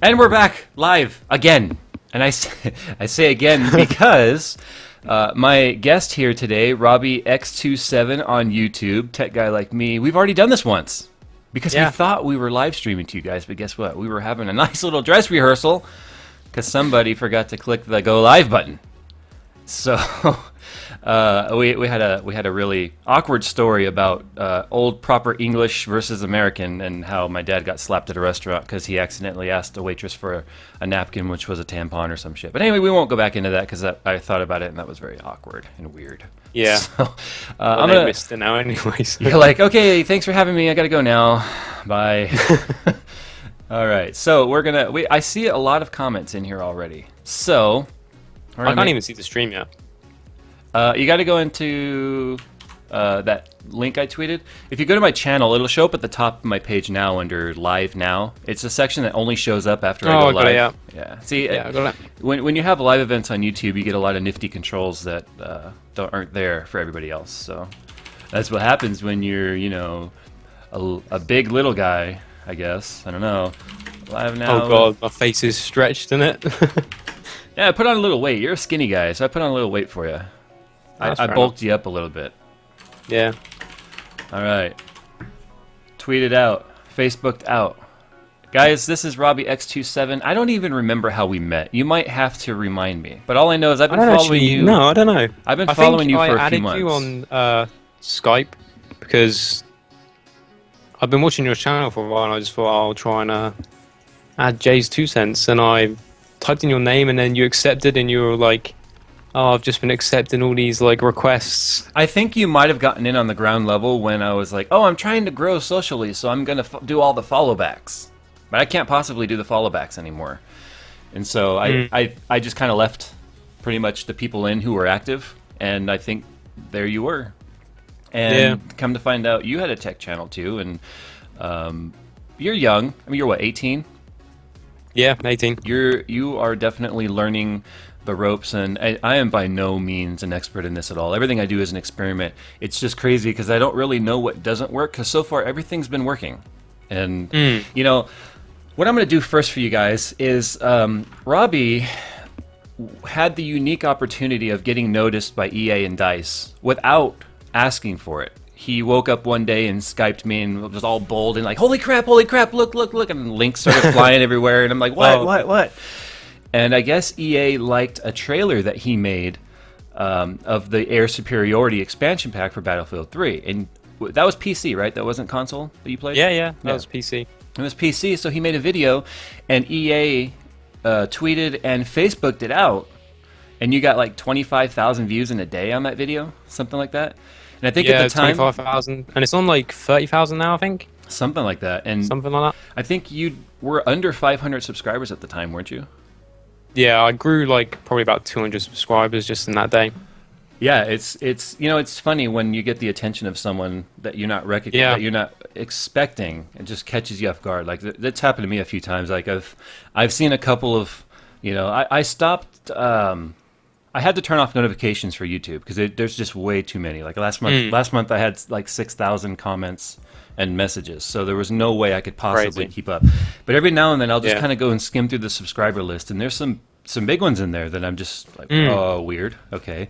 And we're back live again. And I say again because my guest here today, Robbie X27 on YouTube, tech guy like me, we've already done this once. Because we thought we were live streaming to you guys, but guess what? We were having a nice little dress rehearsal because somebody forgot to click the go live button. So we had a really awkward story about old proper English versus American and how my dad got slapped at a restaurant because he accidentally asked a waitress for a napkin, which was a tampon or some shit. But anyway, we won't go back into that because I thought about it and that was very awkward and weird. Yeah. So, I'm gonna missed it now anyways. You're like, okay, thanks for having me. I gotta go now. Bye. All right. So I see a lot of comments in here already. So I can't even see the stream yet. You got to go into that link I tweeted. If you go to my channel, it'll show up at the top of my page now under Live Now. It's a section that only shows up after I go live. Got it, yeah. See, I got it. When you have live events on YouTube, you get a lot of nifty controls that aren't there for everybody else. So that's what happens when you're, a big little guy, I guess. I don't know. Live Now. Oh god, my face is stretched in it. Yeah, I put on a little weight. You're a skinny guy, so I put on a little weight for you. I bulked you up a little bit. Yeah. All right. Tweet it out. Facebooked out. Guys, this is Robbie X27. I don't even remember how we met. You might have to remind me. But all I know is I've been following you. No, I don't know. I've been following you for a few months. I added you on Skype because I've been watching your channel for a while and I just thought I'll try and add JayzTwoCents, and I typed in your name and then you accepted and you were like, oh, I've just been accepting all these like requests. I think you might have gotten in on the ground level when I was like, oh, I'm trying to grow socially, so I'm going to do all the follow backs. But I can't possibly do the follow backs anymore. And so I just kind of left pretty much the people in who were active, and I think there you were. And come to find out, you had a tech channel too, and you're young. I mean, you're what, 18? Yeah, 18. You are definitely learning the ropes, and I am by no means an expert in this at all. Everything I do is an experiment. It's just crazy because I don't really know what doesn't work, because so far everything's been working. And what I'm going to do first for you guys is Robbie had the unique opportunity of getting noticed by EA and DICE without asking for it. He woke up one day and Skyped me and was all bold and like, holy crap, look, and links started flying everywhere, and I'm like, what? And I guess EA liked a trailer that he made of the Air Superiority expansion pack for Battlefield 3. And that was PC, right? That wasn't console that you played? Yeah, that was PC. It was PC, so he made a video, and EA tweeted and Facebooked it out, and you got like 25,000 views in a day on that video, something like that. And I think at the time, 25,000, and it's on like 30,000 now, I think. Something like that, and something like that. I think you were under 500 subscribers at the time, weren't you? Yeah, I grew like probably about 200 subscribers just in that day. Yeah, it's funny when you get the attention of someone that you're not that you're not expecting, it just catches you off guard. Like that's happened to me a few times. Like I've seen a couple of, I stopped. I had to turn off notifications for YouTube because there's just way too many. Like last month I had like 6,000 comments and messages, so there was no way I could possibly keep up. But every now and then I'll just kind of go and skim through the subscriber list, and there's some big ones in there that I'm just like, oh, weird, okay.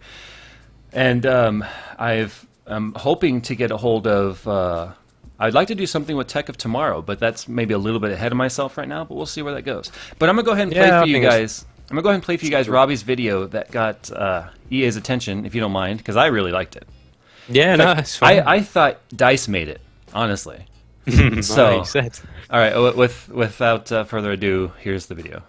And I'm hoping to get a hold of. I'd like to do something with Tech of Tomorrow, but that's maybe a little bit ahead of myself right now. But we'll see where that goes. But I'm gonna go ahead and play for you guys. I'm gonna go ahead and play for you guys Robbie's video that got EA's attention, if you don't mind, because I really liked it. Yeah, no, that's fine. I thought DICE made it, honestly. So, all right. Without further ado, here's the video.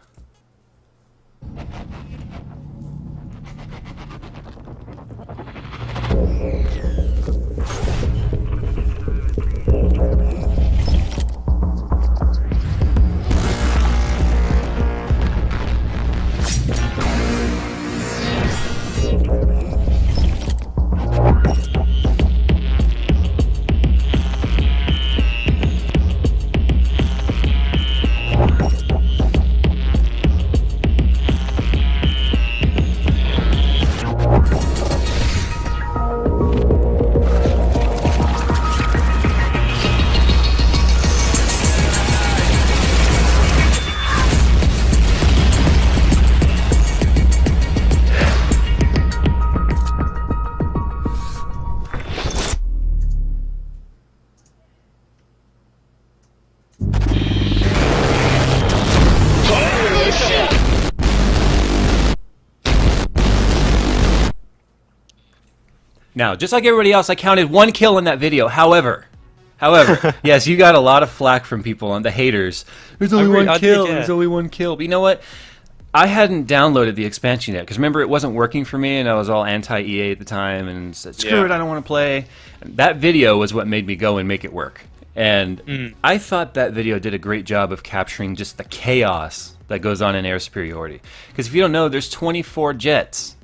Now, just like everybody else, I counted 1 kill in that video. However, yes, you got a lot of flack from people on the haters. There's only one kill. There's only 1 kill. But you know what? I hadn't downloaded the expansion yet because remember it wasn't working for me, and I was all anti-EA at the time and said, "Screw it, I don't want to play." And that video was what made me go and make it work. And I thought that video did a great job of capturing just the chaos that goes on in air superiority. Because if you don't know, there's 24 jets.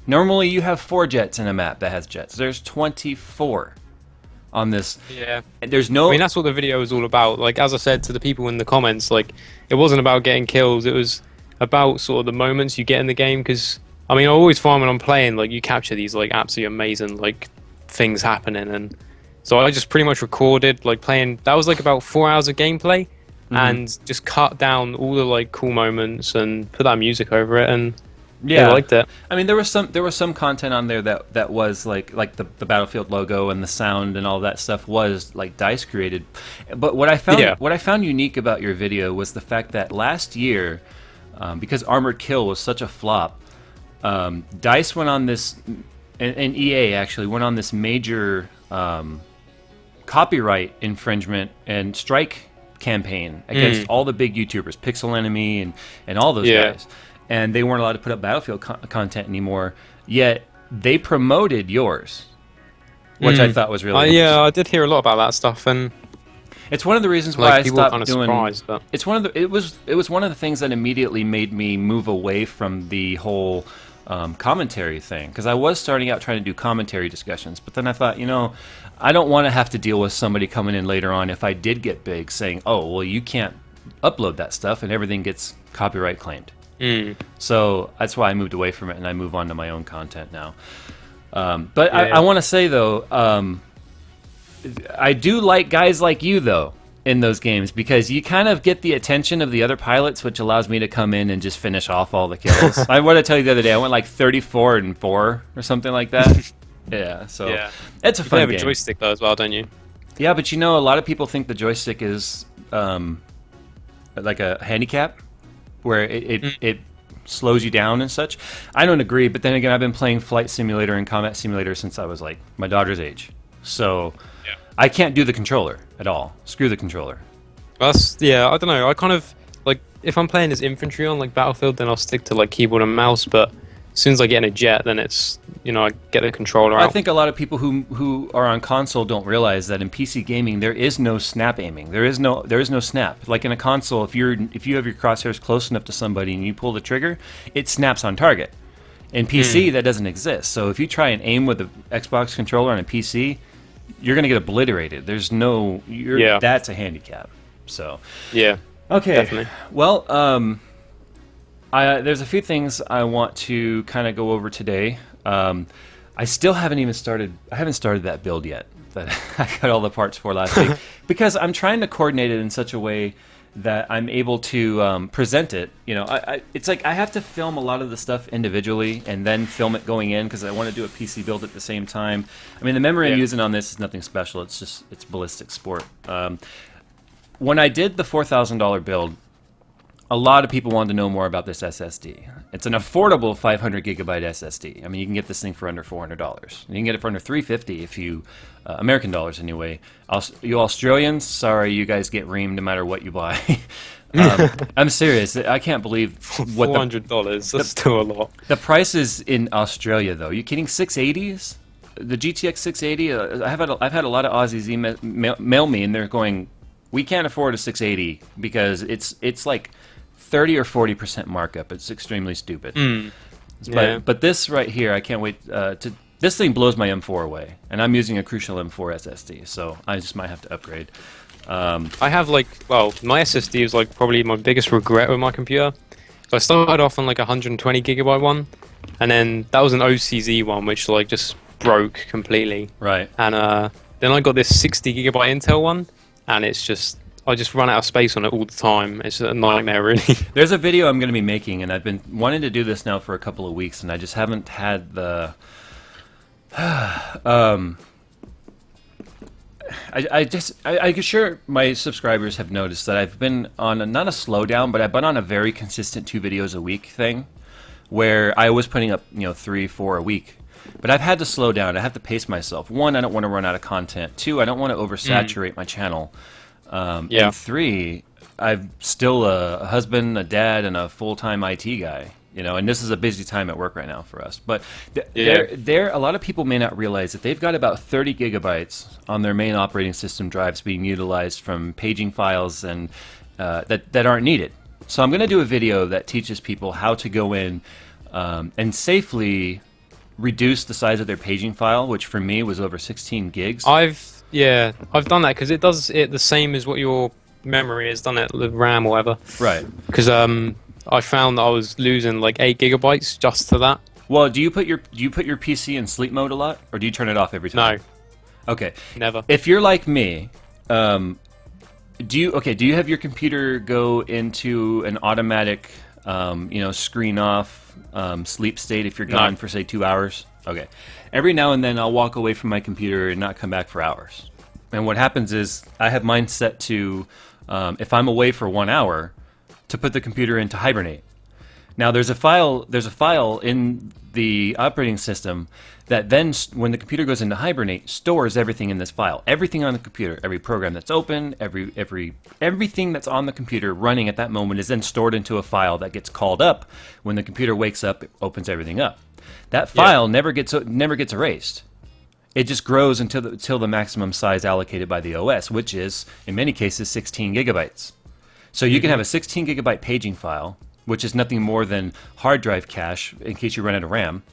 Normally you have 4 jets in a map that has jets. There's 24 on this. Yeah. There's no... I mean, that's what the video was all about. Like, as I said to the people in the comments, like, it wasn't about getting kills. It was about sort of the moments you get in the game. Because, I mean, I always find when I'm playing, like, you capture these, like, absolutely amazing, like, things happening. And so I just pretty much recorded, like, playing... That was, like, about 4 hours of gameplay. And just cut down all the, like, cool moments and put that music over it. And... Yeah, I liked it. I mean, there was some content on there that was like the Battlefield logo and the sound and all that stuff was like DICE created. But what I found unique about your video was the fact that last year, because Armored Kill was such a flop, DICE went on this, and EA actually went on this major copyright infringement and strike campaign against all the big YouTubers, Pixel Enemy and all those guys. And they weren't allowed to put up Battlefield content anymore. Yet they promoted yours, which I thought was really interesting. Yeah, I did hear a lot about that stuff, and it's one of the reasons why I stopped doing. But... It's one of the. It was one of the things that immediately made me move away from the whole commentary thing, because I was starting out trying to do commentary discussions, but then I thought, I don't want to have to deal with somebody coming in later on if I did get big saying, "Oh, well, you can't upload that stuff," and everything gets copyright claimed. So that's why I moved away from it, and I move on to my own content now. But I want to say, though, I do like guys like you, though, in those games, because you kind of get the attention of the other pilots, which allows me to come in and just finish off all the kills. I want to tell you the other day, I went like 34-4 or something like that. So it's a fun game. You have a joystick, though, as well, don't you? Yeah, but a lot of people think the joystick is like a handicap, where it slows you down and such. I don't agree, but then again, I've been playing Flight Simulator and Combat Simulator since I was like my daughter's age. So I can't do the controller at all. Screw the controller. I don't know. I kind of, like, if I'm playing as infantry on, like, Battlefield, then I'll stick to, like, keyboard and mouse, but as soon as I get in a jet, then it's, I get the controller out. I think a lot of people who are on console don't realize that in PC gaming there is no snap aiming. There is no snap. Like in a console, if you have your crosshairs close enough to somebody and you pull the trigger, it snaps on target. In PC, that doesn't exist. So if you try and aim with an Xbox controller on a PC, you're going to get obliterated. There's no... That's a handicap. So... Yeah. Okay. Definitely. Well, there's a few things I want to kind of go over today. I still haven't even started... I haven't started that build yet that I got all the parts for last week, because I'm trying to coordinate it in such a way that I'm able to present it. It's like I have to film a lot of the stuff individually and then film it going in, because I want to do a PC build at the same time. I mean, the memory I'm using on this is nothing special. It's ballistic sport. When I did the $4,000 build, a lot of people wanted to know more about this SSD. It's an affordable 500 gigabyte SSD. I mean, you can get this thing for under $400. You can get it for under $350 if you, American dollars anyway. You Australians, sorry, you guys get reamed no matter what you buy. I'm serious. I can't believe what $400. That's still a lot. The prices in Australia, though. You kidding? 680s? The GTX 680. I've had a lot of Aussies mail me, and they're going, "We can't afford a 680 because it's like 30 or 40% markup. It's extremely stupid." But this right here, I can't wait to. This thing blows my M4 away, and I'm using a Crucial M4 SSD, so I just might have to upgrade. I have my SSD is like probably my biggest regret with my computer. So I started off on like a 120 gigabyte one, and then that was an OCZ one, which like just broke completely. Right. And then I got this 60 gigabyte Intel one, and it's just. I just run out of space on it all the time. It's a nightmare, really. There's a video I'm going to be making, and I've been wanting to do this now for a couple of weeks, and I just haven't had the... I'm sure my subscribers have noticed that I've been on, not a slowdown, but I've been on a very consistent 2 videos a week thing, where I was putting up, 3, 4 a week. But I've had to slow down. I have to pace myself. One, I don't want to run out of content. Two, I don't want to oversaturate my channel. And three, I'm still a husband, a dad, and a full-time IT guy. You know, and this is a busy time at work right now for us. But a lot of people may not realize that they've got about 30 gigabytes on their main operating system drives being utilized from paging files and that aren't needed. So I'm going to do a video that teaches people how to go in and safely reduce the size of their paging file, which for me was over 16 gigs. I've done that because it does it the same as what your memory has done it with RAM or whatever. Right. Because I found that I was losing like 8 gigabytes just to that. Well, do you put your PC in sleep mode a lot, or do you turn it off every time? No. Okay. Never. If you're like me, do you have your computer go into an automatic, screen off sleep state if you're gone for say 2 hours? Okay. Every now and then I'll walk away from my computer and not come back for hours. And what happens is I have mine set to, if I'm away for 1 hour, to put the computer into hibernate. Now there's a file in the operating system that then, when the computer goes into hibernate, stores everything in this file. Everything on the computer, every program that's open, everything that's on the computer running at that moment is then stored into a file that gets called up when the computer wakes up, it opens everything up. That file never gets erased. It just grows until the maximum size allocated by the OS, which is in many cases 16 gigabytes. So you can have a 16 gigabyte paging file, which is nothing more than hard drive cache in case you run out of RAM,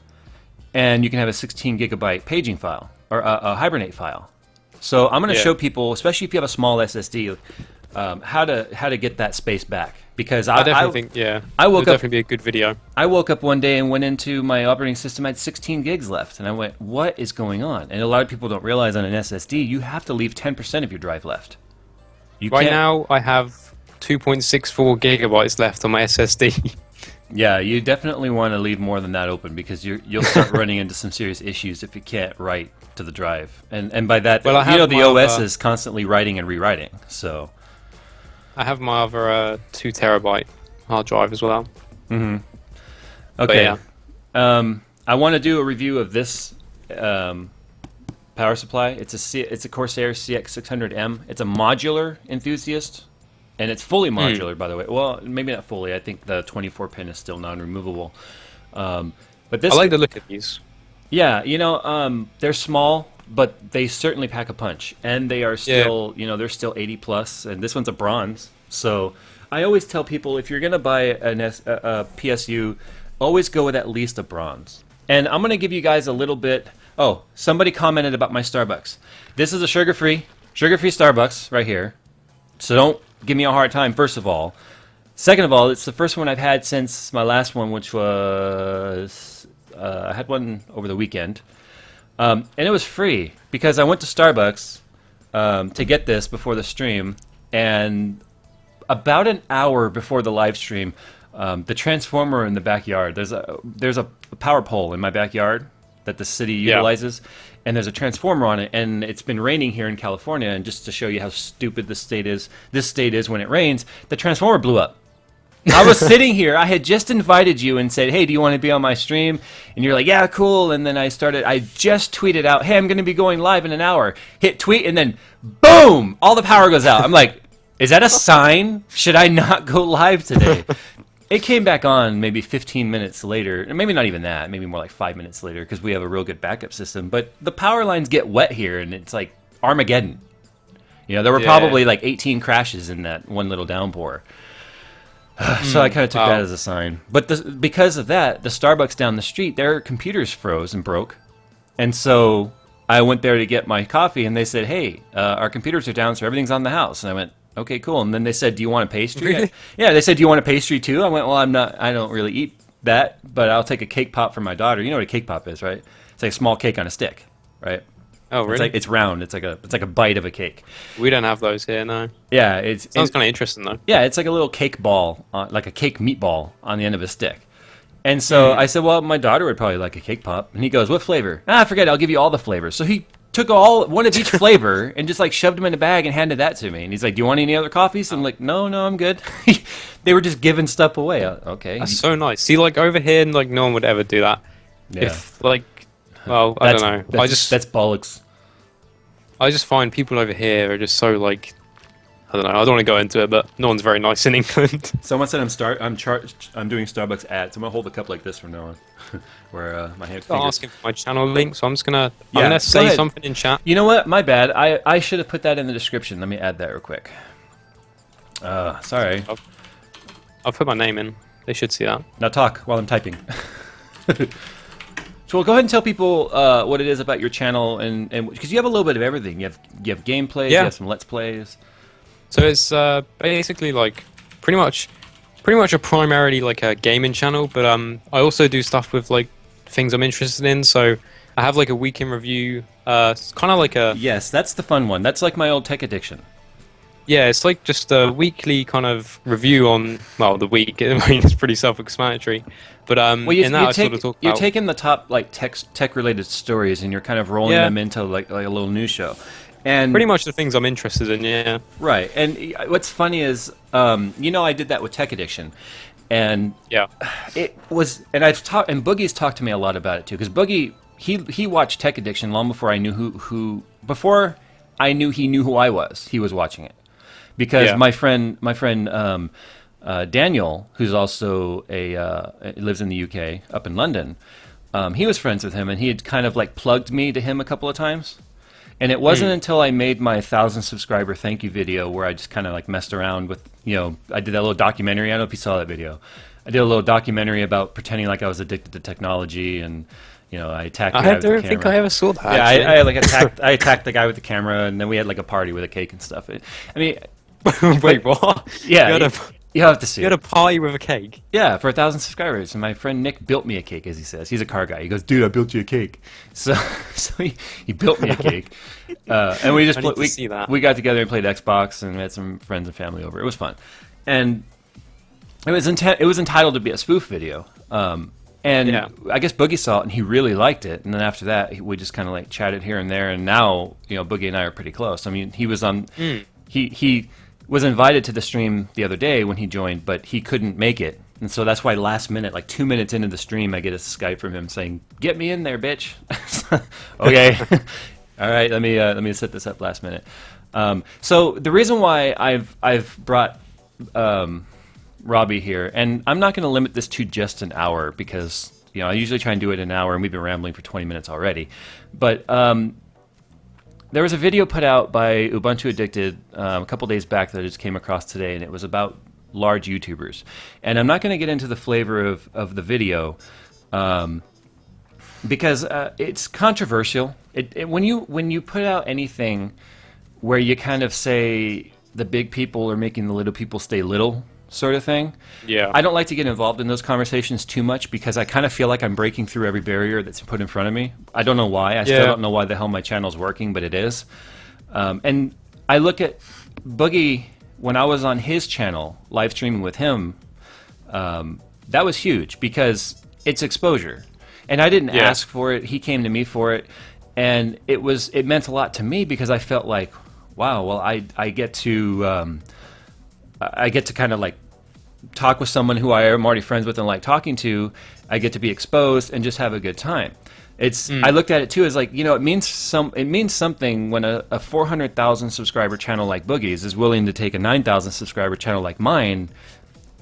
and you can have a 16 gigabyte paging file or a hibernate file. So I'm going to show people, especially if you have a small SSD, how to get that space back. Because I definitely think it'll definitely be a good video. I woke up one day and went into my operating system. I had 16 gigs left, and I went, "What is going on?" And a lot of people don't realize on an SSD you have to leave 10% of your drive left. Right now, I have 2.64 gigabytes left on my SSD. Yeah, you definitely want to leave more than that open because you'll start running into some serious issues if you can't write to the drive. And by that, the OS is constantly writing and rewriting. So I have my other 2 terabyte hard drive as well. Mm-hmm. Okay. I want to do a review of this power supply. It's a Corsair CX600M. It's a modular enthusiast. And it's fully modular, by the way. Well, maybe not fully. I think the 24 pin is still non-removable. But this, I like the look of these. Yeah, they're small, but they certainly pack a punch, and they are still, they're still 80 plus. And this one's a bronze. So I always tell people if you're gonna buy a PSU, always go with at least a bronze. And I'm gonna give you guys a little bit. Oh, somebody commented about my Starbucks. This is a sugar-free Starbucks right here. So don't give me a hard time, first of all. Second of all, it's the first one I've had since my last one, which was... I had one over the weekend. And it was free, because I went to Starbucks to get this before the stream, and about an hour before the live stream, the transformer in the backyard, there's a power pole in my backyard that the city utilizes, and there's a transformer on it, and it's been raining here in California, and just to show you how stupid this state is when it rains, the transformer blew up. I was sitting here, I had just invited you and said, "Hey, do you want to be on my stream?" And you're like, "Yeah, cool." And then I just tweeted out, "Hey, I'm going to be going live in an hour." Hit tweet, and then boom, all the power goes out. I'm like, is that a sign? Should I not go live today? It came back on maybe 15 minutes later, maybe not even that, maybe more like 5 minutes later, because we have a real good backup system. But the power lines get wet here, and it's like Armageddon. There were probably like 18 crashes in that one little downpour. So I kind of took that as a sign. But because of that, the Starbucks down the street, their computers froze and broke. And so I went there to get my coffee, and they said, "Hey, our computers are down, so everything's on the house." And I went, "Okay, cool." And then they said, "Do you want a pastry?" Really? Yeah, they said, "Do you want a pastry too?" I went, "Well, I don't really eat that, but I'll take a cake pop for my daughter." You know what a cake pop is, right? It's like a small cake on a stick, right? Oh, really? It's round. It's like a bite of a cake. We don't have those here, no. Yeah, sounds kind of interesting though. Yeah, it's like a little cake ball, like a cake meatball on the end of a stick. And so I said, "Well, my daughter would probably like a cake pop." And he goes, "What flavor?" Forget it. I'll give you all the flavors. So he took one of each flavor and just like shoved them in a bag and handed that to me. And he's like, "Do you want any other coffees?" I'm like, No, I'm good." They were just giving stuff away. Okay. That's so nice. See, like over here, like no one would ever do that. Yeah. If like Well, I don't know. That's bollocks. I just find people over here are just so like, I don't know. I don't want to go into it, but no one's very nice in England. Someone said I'm doing Starbucks ads. I'm gonna hold a cup like this from now on, where my hand. They're asking for my channel link, so I'm Yeah, gonna go say ahead. something in chat. You know what? My bad. I should have put that in the description. Let me add that real quick. Sorry. I'll put my name in. They should see that. Now talk while I'm typing. So go ahead and tell people what it is about your channel, and because you have a little bit of everything. You have gameplays, you Yeah. have some let's plays. So it's basically like pretty much a primarily like a gaming channel, but I also do stuff with like things I'm interested in. So I have like a week in review. It's kind of like a Yes, that's the fun one. That's like my old tech addiction. yeah, it's like just a weekly kind of review on the week. I mean, it's pretty self-explanatory, but Well, in that I sort of talk you're about taking the top like tech related stories, and you're kind of rolling Yeah. them into like a little news show. And pretty much the things I'm interested in. Yeah. right. And what's funny is, I did that with tech addiction, and Yeah. it was, and I've talked, and Boogie's talked to me a lot about it too, because Boogie he watched Tech Addiction long before I knew before I knew he knew who I was. He was watching it because Yeah. my friend Daniel, who's also lives in the UK up in London, he was friends with him, and he had kind of like plugged me to him a couple of times. And it wasn't until I made my 1,000 subscriber thank you video where I just kind of like messed around with, I did that little documentary. I don't know if you saw that video. I did a little documentary about pretending like I was addicted to technology, and I attacked the guy I with the don't camera. think I ever saw that. Yeah, actually. I attacked the guy with the camera, and then we had like a party with a cake and stuff. I mean, Wait, what? yeah, You you have to see had it. a party with a cake. Yeah, for 1,000 subscribers, and my friend Nick built me a cake, as he says. He's a car guy. He goes, "Dude, I built you a cake." So he built me a cake, and we just I need to see that. we got together and played Xbox, and we had some friends and family over. It was fun, and it was entitled to be a spoof video. And Yeah. I guess Boogie saw it, and he really liked it. And then after that, we just kind of like chatted here and there. And now, Boogie and I are pretty close. I mean, he was on, he was invited to the stream the other day when he joined, but he couldn't make it. And so that's why last minute, like 2 minutes into the stream, I get a Skype from him saying, "Get me in there, bitch." Okay, all right. Let me set this up last minute. So the reason why I've brought Robbie here, and I'm not going to limit this to just an hour because I usually try and do it in an hour, and we've been rambling for 20 minutes already. But there was a video put out by Ubuntu Addicted a couple days back that I just came across today, and it was about large YouTubers. And I'm not going to get into the flavor of the video because it's controversial. When you put out anything where you kind of say the big people are making the little people stay little, sort of thing. Yeah. I don't like to get involved in those conversations too much because I kind of feel like I'm breaking through every barrier that's put in front of me. I don't know why. I still don't know why the hell my channel's working, but it is. And I look at Boogie when I was on his channel, live streaming with him. That was huge because it's exposure. And I didn't ask for it. He came to me for it. And it meant a lot to me because I felt like, wow, well, I get to kind of like talk with someone who I am already friends with and like talking to. I get to be exposed and just have a good time. I looked at it too as like, it means something when a 400,000 subscriber channel like Boogie's is willing to take a 9,000 subscriber channel like mine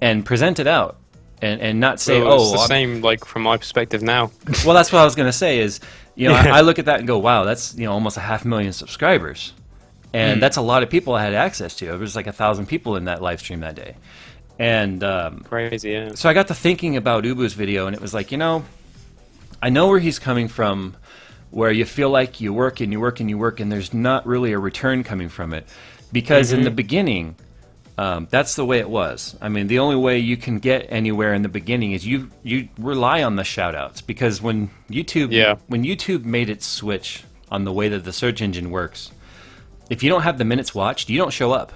and present it out and not say, Well, it's the same like from my perspective now. Well, that's what I was going to say is, I look at that and go, wow, that's, almost 500,000 subscribers. And that's a lot of people I had access to. There was like 1,000 people in that live stream that day. And Crazy, yeah. so I got to thinking about Ubu's video, and it was like, I know where he's coming from, where you feel like you work and you work and you work, and there's not really a return coming from it. Because in the beginning, that's the way it was. I mean, the only way you can get anywhere in the beginning is you rely on the shout-outs. Because when YouTube made its switch on the way that the search engine works, if you don't have the minutes watched, you don't show up.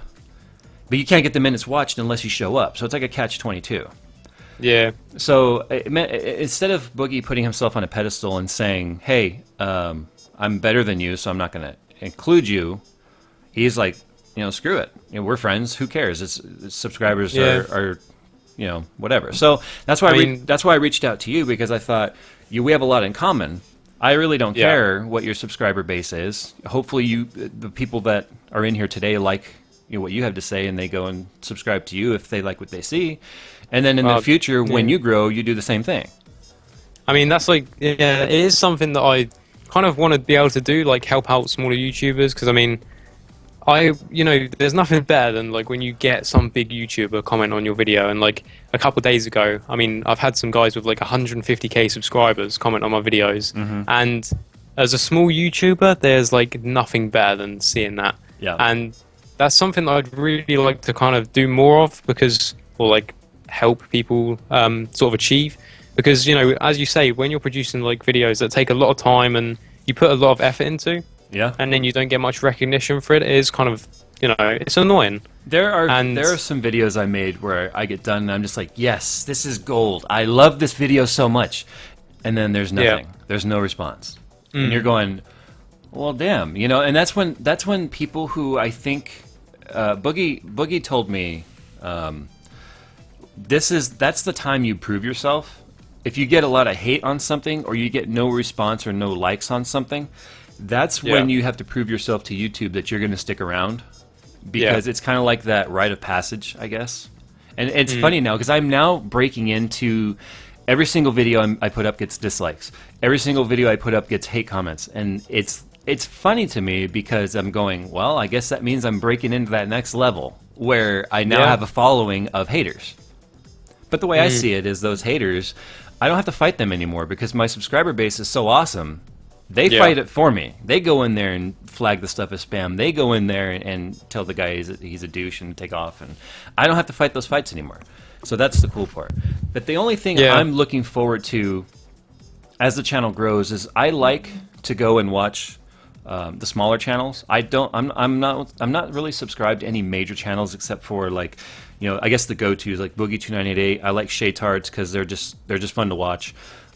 But you can't get the minutes watched unless you show up. So it's like a catch-22. Yeah. So instead of Boogie putting himself on a pedestal and saying, "Hey, I'm better than you, so I'm not going to include you," he's like, screw it. We're friends. Who cares? It's subscribers are whatever. So that's why that's why I reached out to you because I thought we have a lot in common. I really don't Yeah. care what your subscriber base is. Hopefully, the people that are in here today like what you have to say, and they go and subscribe to you if they like what they see. And then in the future, when you grow, you do the same thing. I mean, that's like, yeah, it is something that I kind of want to be able to do, like help out smaller YouTubers, because I mean, there's nothing better than like when you get some big YouTuber comment on your video. And like a couple of days ago, I mean, I've had some guys with like 150k subscribers comment on my videos, and as a small YouTuber, there's like nothing better than seeing that. Yeah. And that's something that I'd really like to kind of do more of, or like help people sort of achieve. Because, as you say, when you're producing like videos that take a lot of time and you put a lot of effort into, yeah, and then you don't get much recognition for it, it is kind of, it's annoying. There are some videos I made where I get done and I'm just like, yes, this is gold. I love this video so much. And then there's nothing. Yeah. There's no response. And you're going, well, damn, and that's when people who I think Boogie told me that's the time you prove yourself. If you get a lot of hate on something, or you get no response or no likes on something, that's when you have to prove yourself to YouTube that you're going to stick around, because it's kind of like that rite of passage, I guess. And it's funny now because I'm now breaking into every single video I put up gets dislikes. Every single video I put up gets hate comments, and it's funny to me because I'm going, well, I guess that means I'm breaking into that next level where I now have a following of haters. But the way I see it is those haters, I don't have to fight them anymore because my subscriber base is so awesome. They fight it for me. They go in there and flag the stuff as spam. They go in there and tell the guy he's a douche and take off. And I don't have to fight those fights anymore. So that's the cool part. But the only thing I'm looking forward to as the channel grows is I like to go and watch the smaller channels. I'm not really subscribed to any major channels except for like, I guess the go-tos like Boogie2988. I like Shaytards because they're just fun to watch.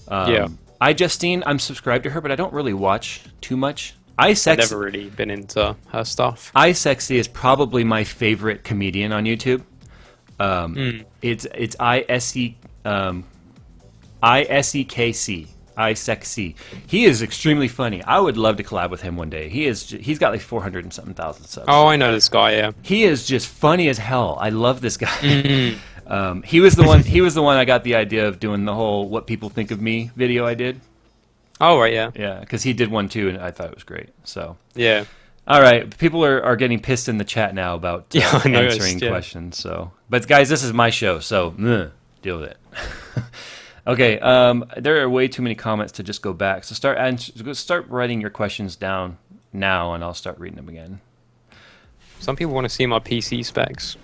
iJustine, I'm subscribed to her, but I don't really watch too much. I've never really been into her stuff. iSexy is probably my favorite comedian on YouTube. It's ISEKC. iSexy. He is extremely funny. I would love to collab with him one day. He's got like 400 and something thousand subs. Oh, I know this guy. Yeah, he is just funny as hell. I love this guy. He was the one I got the idea of doing the whole "What People Think of Me" video I did. Oh right, yeah, yeah, because he did one too, and I thought it was great. So yeah. All right, people are getting pissed in the chat now about answering questions. So, but guys, this is my show, so deal with it. Okay, there are way too many comments to just go back. So start writing your questions down now, and I'll start reading them again. Some people want to see my PC specs.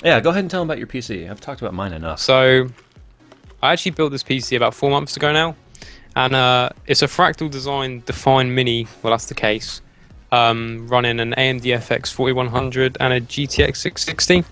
Yeah, go ahead and tell them about your PC. I've talked about mine enough. So, I actually built this PC about 4 months ago now, and it's a Fractal Design Define Mini. Well, that's the case. Running an AMD FX 4100 and a GTX 660.